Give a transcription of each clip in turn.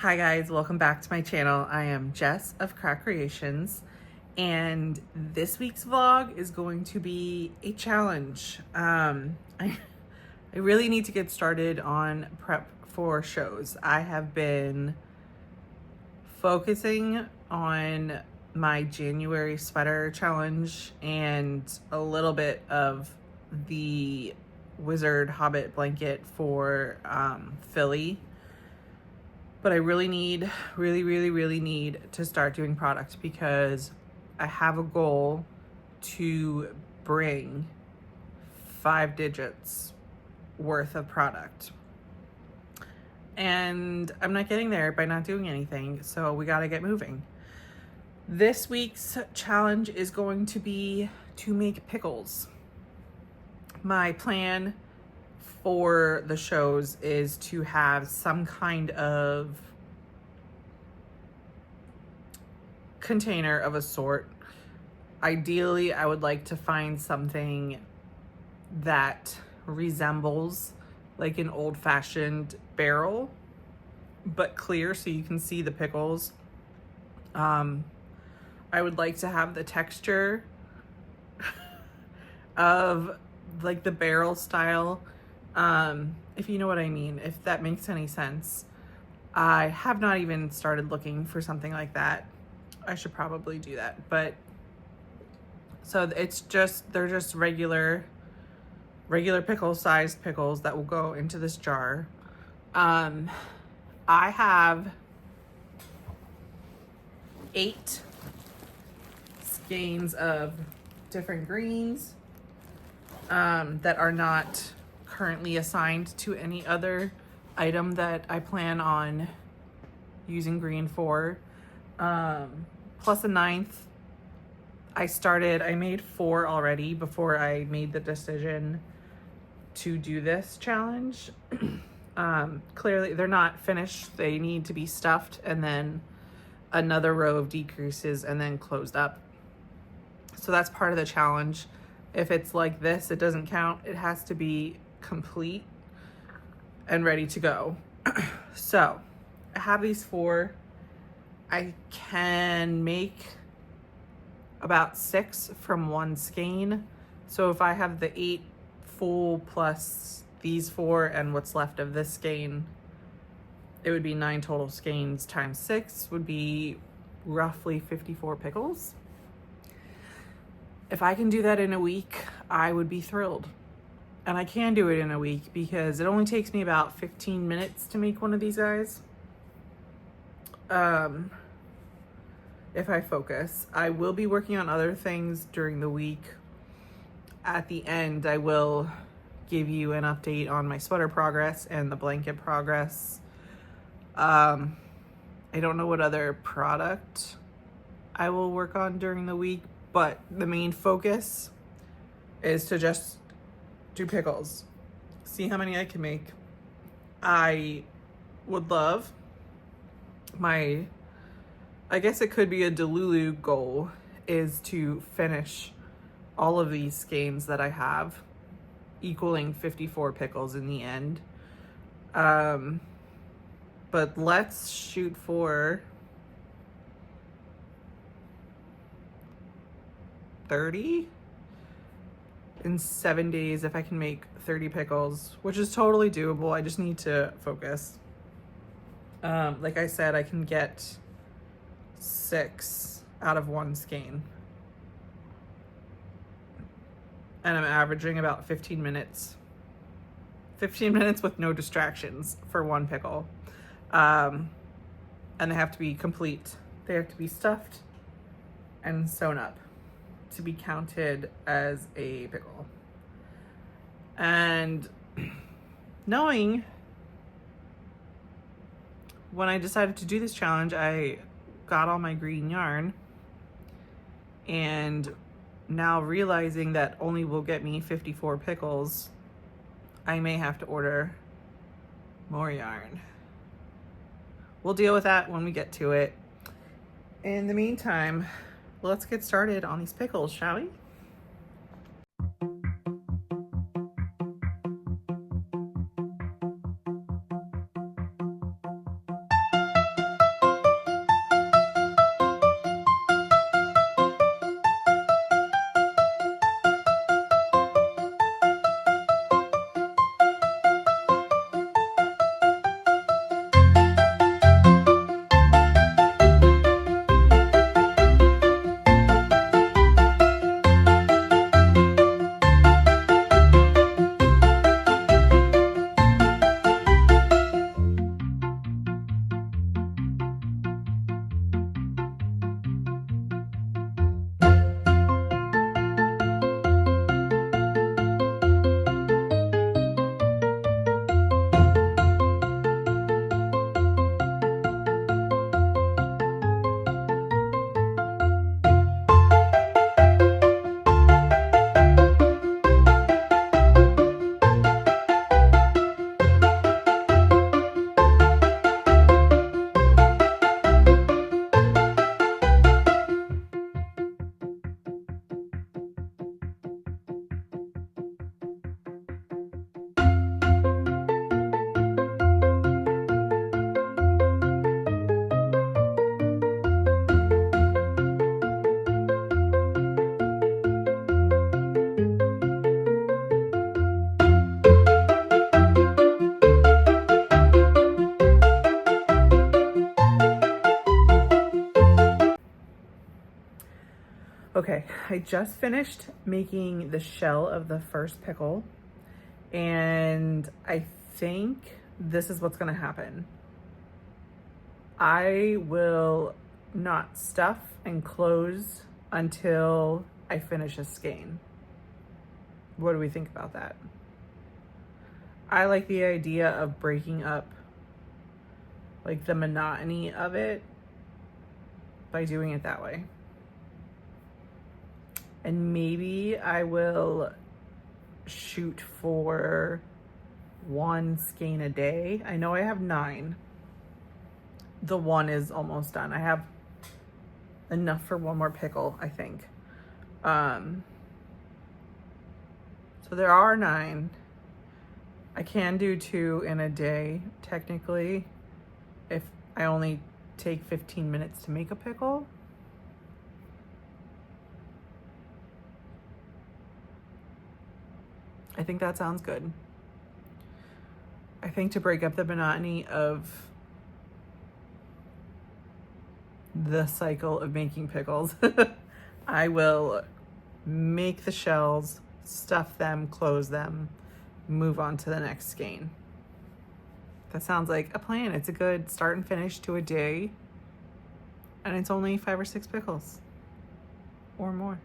Hi guys, welcome back to my channel. I am Jess of Creations, and this week's vlog is going to be a challenge. I really need to get started on prep for shows. I have been focusing on my January sweater challenge and a little bit of the Wizard Hobbit blanket for Philly. But I really need to start doing product because I have a goal to bring 5 digits worth of product. And I'm not getting there by not doing anything, so we gotta get moving. This week's challenge is going to be to make pickles. My plan for the shows is to have some kind of container of a sort. Ideally, I would like to find something that resembles like an old-fashioned barrel, but clear so you can see the pickles. I would like to have the texture of like the barrel style. If you know what I mean, if that makes any sense. I have not even started looking for something like that. I should probably do that, but so it's just, they're just regular pickle sized pickles that will go into this jar. I have 8 skeins of different greens that are not currently assigned to any other item that I plan on using green for. Plus a 9th. I made 4 already before I made the decision to do this challenge. Clearly they're not finished. They need to be stuffed and then another row of decreases and then closed up. So that's part of the challenge. If it's like this, it doesn't count. It has to be complete and ready to go. So I have these 4. I can make about 6 from 1 skein. So if I have the 8 full plus these 4 and what's left of this skein, it would be 9 total skeins times 6 would be roughly 54 pickles. If I can do that in a week, I would be thrilled. And I can do it in a week because it only takes me about 15 minutes to make one of these guys. If I focus. I will be working on other things during the week. At the end, I will give you an update on my sweater progress and the blanket progress. I don't know what other product I will work on during the week, but the main focus is to just do pickles. See how many I can make. I would love I guess it could be a Delulu goal, is to finish all of these skeins that I have, equaling 54 pickles in the end. But let's shoot for 30 in 7 days. If I can make 30 pickles, which is totally doable. I just need to focus. Like I said, I can get 6 out of 1 skein. And I'm averaging about 15 minutes. 15 minutes with no distractions for 1 pickle. And they have to be complete. They have to be stuffed and sewn up to be counted as a pickle. And knowing when I decided to do this challenge, I got all my green yarn, and now realizing that only will get me 54 pickles, I may have to order more yarn. We'll deal with that when we get to it. In the meantime, let's get started on these pickles, shall we? I just finished making the shell of the first pickle, and I think this is what's gonna happen. I will not stuff and close until I finish a skein. What do we think about that? I like the idea of breaking up like the monotony of it by doing it that way. And maybe I will shoot for 1 skein a day. I know I have 9. The 1 is almost done. I have enough for 1 more pickle, I think. So there are 9. I can do 2 in a day, technically, if I only take 15 minutes to make a pickle. I think that sounds good. I think to break up the monotony of the cycle of making pickles, I will make the shells, stuff them, close them, move on to the next skein. That sounds like a plan. It's a good start and finish to a day, and it's only 5 or 6 pickles or more.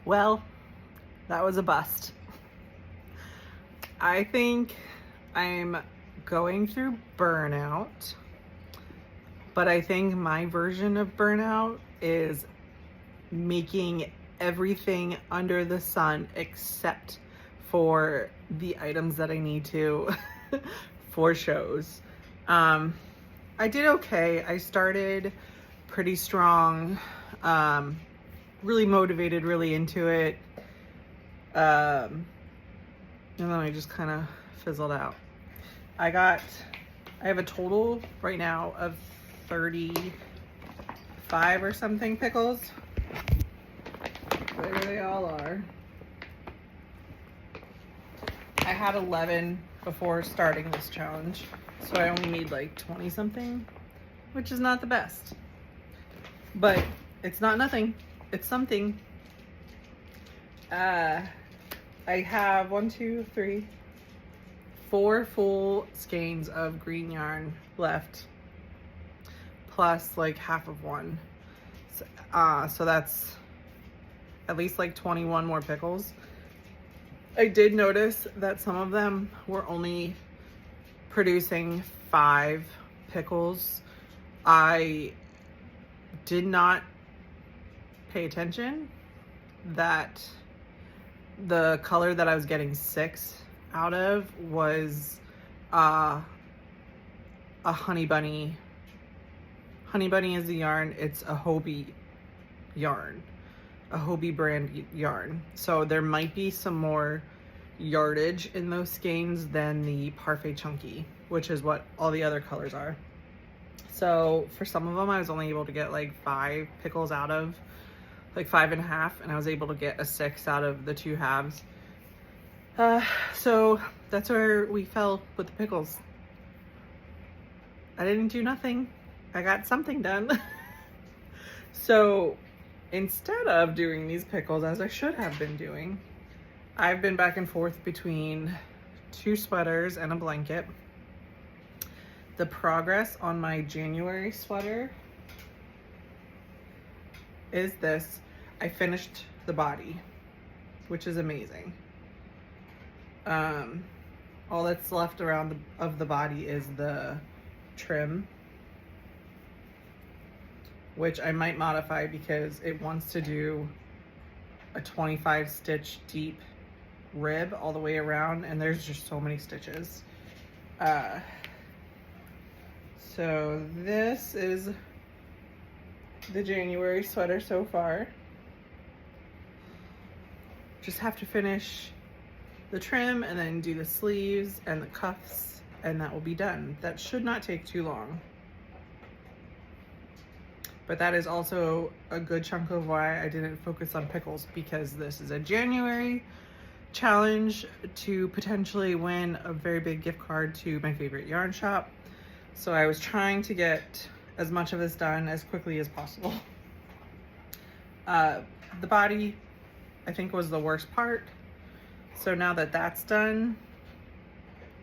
Well, that was a bust. I think I'm going through burnout, but I think my version of burnout is making everything under the sun except for the items that I need to for shows. I did okay. I started pretty strong, really motivated, really into it. And then I just kind of fizzled out. I have a total right now of 35 or something pickles. There they all are. I had 11 before starting this challenge, so I only made like 20 something, which is not the best. But it's not nothing, it's something. I have 4 full skeins of green yarn left, plus like half of one. So that's at least like 21 more pickles. I did notice that some of them were only producing 5 pickles. I did not pay attention that the color that I was getting 6 out of was a honey bunny. Honey bunny is the yarn. It's a Hobie yarn, a Hobie brand yarn. So there might be some more yardage in those skeins than the Parfait Chunky, which is what all the other colors are. So for some of them, I was only able to get like 5 pickles out of, like 5.5, and I was able to get a 6 out of the 2 halves. So that's where we fell with the pickles. I didn't do nothing. I got something done. So instead of doing these pickles as I should have been doing, I've been back and forth between 2 sweaters and a blanket. The progress on my January sweater is this. I finished the body, which is amazing. All that's left around of the body is the trim, which I might modify because it wants to do a 25 stitch deep rib all the way around, and there's just so many stitches. So this is the January sweater so far. Just have to finish the trim and then do the sleeves and the cuffs, and that will be done. That should not take too long. But that is also a good chunk of why I didn't focus on pickles, because this is a January challenge to potentially win a very big gift card to my favorite yarn shop. So I was trying to get as much of this done as quickly as possible. The body, I think, was the worst part. So now that that's done,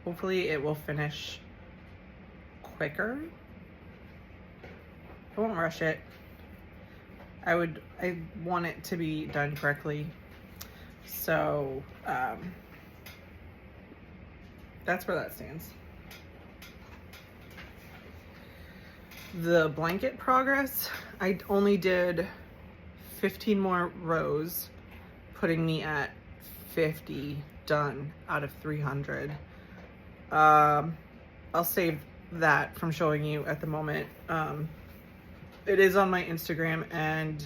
hopefully it will finish quicker. I won't rush it. I want it to be done correctly. So that's where that stands. The blanket progress, I only did 15 more rows, putting me at 50 done out of 300. I'll save that from showing you at the moment. It is on my Instagram and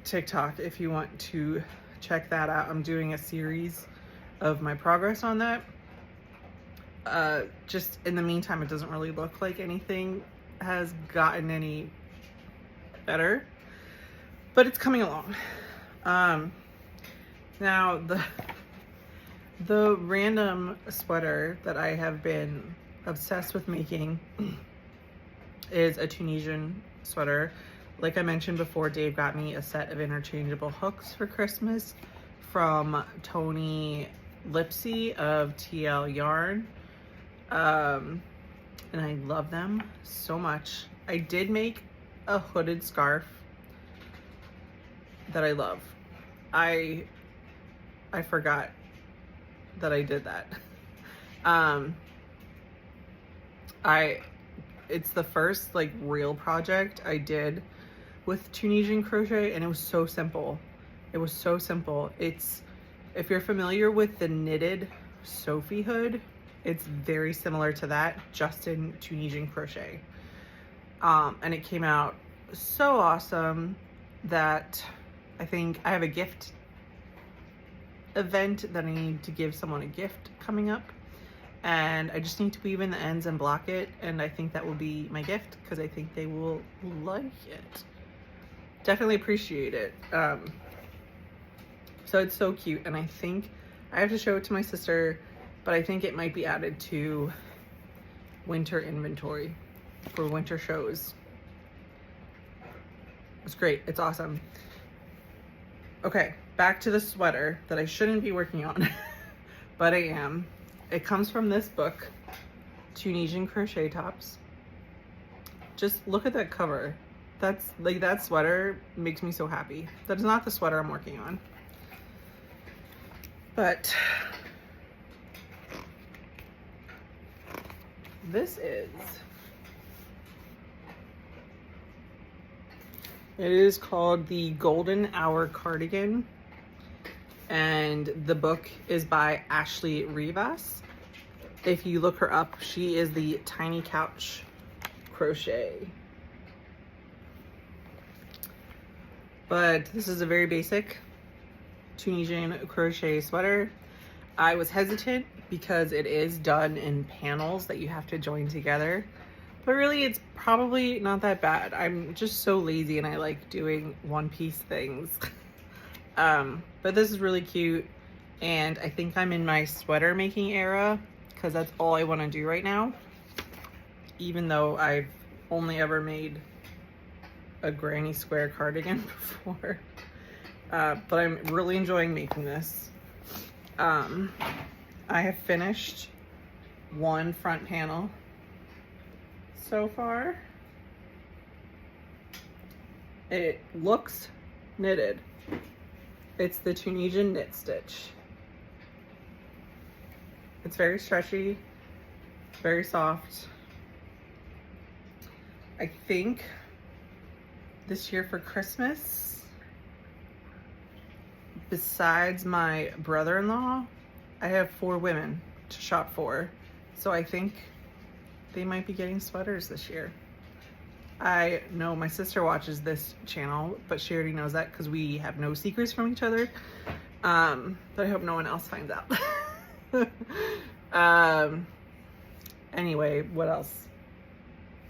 TikTok if you want to check that out. I'm doing a series of my progress on that. Just in the meantime, it doesn't really look like anything has gotten any better, but it's coming along. Now the random sweater that I have been obsessed with making is a Tunisian sweater. Like I mentioned before, Dave got me a set of interchangeable hooks for Christmas from Tony Lipsy of TL Yarn. And I love them so much. I did make a hooded scarf that I love. I forgot that I did that. It's the first like real project I did with Tunisian crochet, and it was so simple. It was so simple. It's, if you're familiar with the knitted Sophie hood, it's very similar to that, just in Tunisian crochet. And it came out so awesome that I think I have a gift event that I need to give someone a gift coming up, and I just need to weave in the ends and block it, and I think that will be my gift because I think they will like it. Definitely appreciate it. So it's so cute, and I think I have to show it to my sister, but I think it might be added to winter inventory for winter shows. It's great. It's awesome. Okay, back to the sweater that I shouldn't be working on, but I am. It comes from this book, Tunisian Crochet Tops. Just look at that cover. That's like, that sweater makes me so happy. That is not the sweater I'm working on. But this is, it is called the Golden Hour Cardigan, and the book is by Ashley Rivas. If you look her up, she is the Tiny Couch Crochet. But this is a very basic Tunisian crochet sweater. I was hesitant because it is done in panels that you have to join together, but really it's probably not that bad. I'm just so lazy and I like doing one-piece things. But this is really cute, and I think I'm in my sweater making era because that's all I want to do right now, even though I've only ever made a granny square cardigan before. But I'm really enjoying making this. I have finished one front panel so far. It looks knitted. It's the Tunisian knit stitch. It's very stretchy, very soft. I think this year for Christmas, besides my brother-in-law, I have 4 women to shop for. So I think they might be getting sweaters this year. I know my sister watches this channel, but she already knows that because we have no secrets from each other. But I hope no one else finds out. Anyway, what else?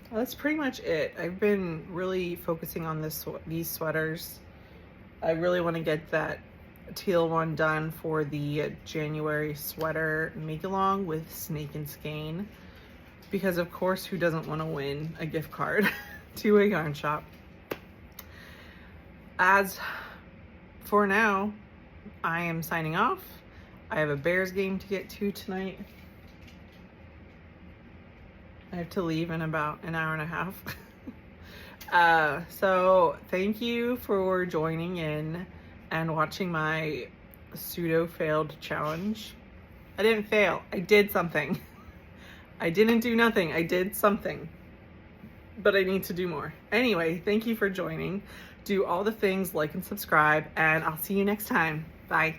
Well, that's pretty much it. I've been really focusing on these sweaters. I really want to get that teal one done for the January sweater make-along with Snake and Skein, because of course, who doesn't want to win a gift card to a yarn shop? As for now, I am signing off. I have a Bears game to get to tonight. I have to leave in about an hour and a half. So thank you for joining in and watching my pseudo failed challenge. I didn't fail. I did something. I didn't do nothing. I did something. But I need to do more. Anyway, thank you for joining. Do all the things, like and subscribe, and I'll see you next time. Bye.